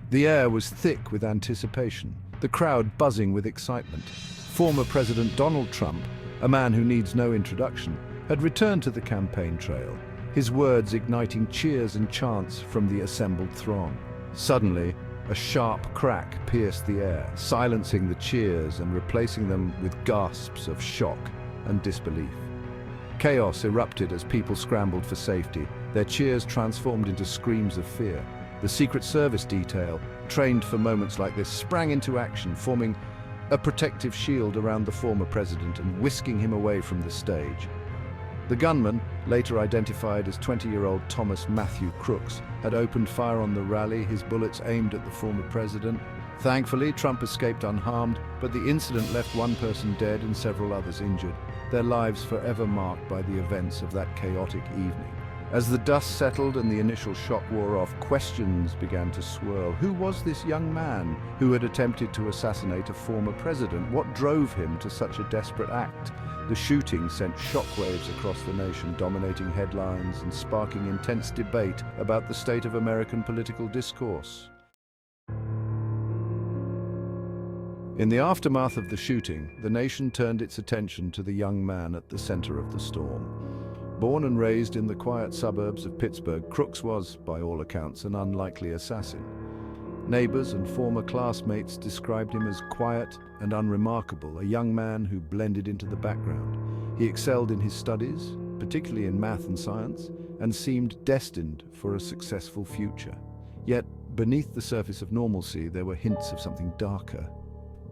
The air was thick with anticipation, the crowd buzzing with excitement. Former President Donald Trump, a man who needs no introduction, had returned to the campaign trail, his words igniting cheers and chants from the assembled throng. Suddenly, a sharp crack pierced the air, silencing the cheers and replacing them with gasps of shock and disbelief. Chaos erupted as people scrambled for safety, their cheers transformed into screams of fear. The Secret Service detail, trained for moments like this, sprang into action, forming a protective shield around the former president and whisking him away from the stage. The gunman, later identified as 20-year-old Thomas Matthew Crooks, had opened fire on the rally, his bullets aimed at the former president. Thankfully, Trump escaped unharmed, but the incident left one person dead and several others injured, their lives forever marked by the events of that chaotic evening. As the dust settled and the initial shock wore off, questions began to swirl. Who was this young man who had attempted to assassinate a former president? What drove him to such a desperate act? The shooting sent shockwaves across the nation, dominating headlines and sparking intense debate about the state of American political discourse. In the aftermath of the shooting, the nation turned its attention to the young man at the center of the storm. Born and raised in the quiet suburbs of Pittsburgh, Crooks was, by all accounts, an unlikely assassin. Neighbors and former classmates described him as quiet and unremarkable, a young man who blended into the background. He excelled in his studies, particularly in math and science, and seemed destined for a successful future. Yet, beneath the surface of normalcy, there were hints of something darker,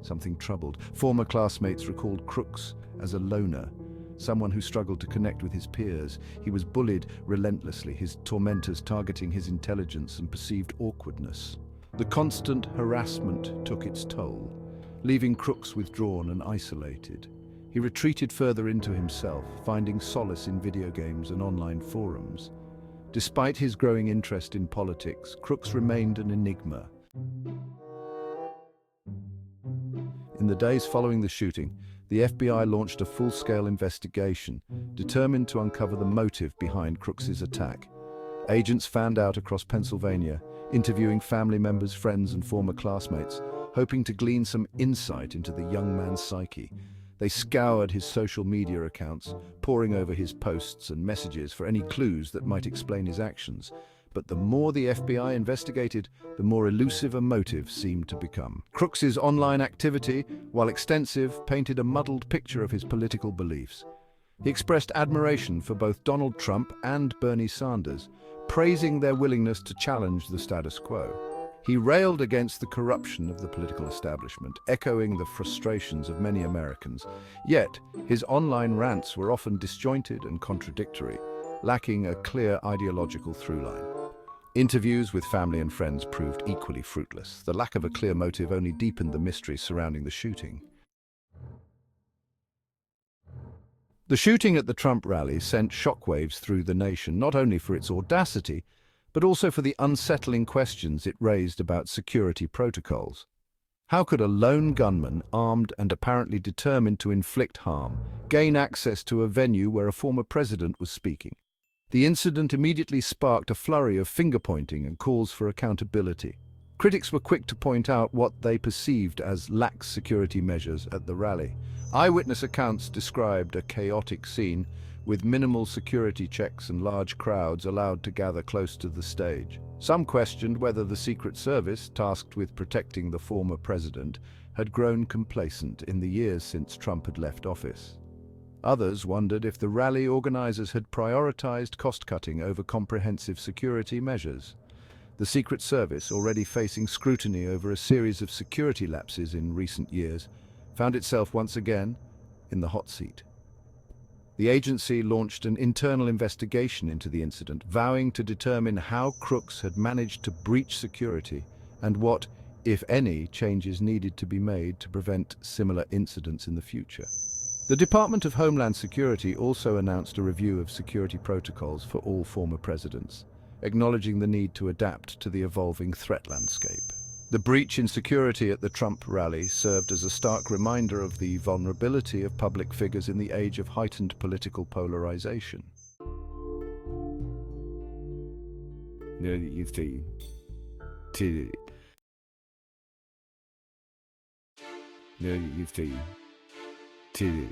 something troubled. Former classmates recalled Crooks as a loner, someone who struggled to connect with his peers. He was bullied relentlessly, his tormentors targeting his intelligence and perceived awkwardness. The constant harassment took its toll, leaving Crooks withdrawn and isolated. He retreated further into himself, finding solace in video games and online forums. Despite his growing interest in politics, Crooks remained an enigma. In the days following the shooting, the FBI launched a full-scale investigation, determined to uncover the motive behind Crooks's attack. Agents fanned out across Pennsylvania, interviewing family members, friends, and former classmates, hoping to glean some insight into the young man's psyche. They scoured his social media accounts, poring over his posts and messages for any clues that might explain his actions. But the more the FBI investigated, the more elusive a motive seemed to become. Crooks's online activity, while extensive, painted a muddled picture of his political beliefs. He expressed admiration for both Donald Trump and Bernie Sanders, praising their willingness to challenge the status quo. He railed against the corruption of the political establishment, echoing the frustrations of many Americans. Yet, his online rants were often disjointed and contradictory, lacking a clear ideological through-line. Interviews with family and friends proved equally fruitless. The lack of a clear motive only deepened the mystery surrounding the shooting. The shooting at the Trump rally sent shockwaves through the nation, not only for its audacity, but also for the unsettling questions it raised about security protocols. How could a lone gunman, armed and apparently determined to inflict harm, gain access to a venue where a former president was speaking? The incident immediately sparked a flurry of finger-pointing and calls for accountability. Critics were quick to point out what they perceived as lax security measures at the rally. Eyewitness accounts described a chaotic scene, with minimal security checks and large crowds allowed to gather close to the stage. Some questioned whether the Secret Service, tasked with protecting the former president, had grown complacent in the years since Trump had left office. Others wondered if the rally organizers had prioritized cost-cutting over comprehensive security measures. The Secret Service, already facing scrutiny over a series of security lapses in recent years, found itself once again in the hot seat. The agency launched an internal investigation into the incident, vowing to determine how Crooks had managed to breach security and what, if any, changes needed to be made to prevent similar incidents in the future. The Department of Homeland Security also announced a review of security protocols for all former presidents, acknowledging the need to adapt to the evolving threat landscape. The breach in security at the Trump rally served as a stark reminder of the vulnerability of public figures in the age of heightened political polarization. You know, to You have to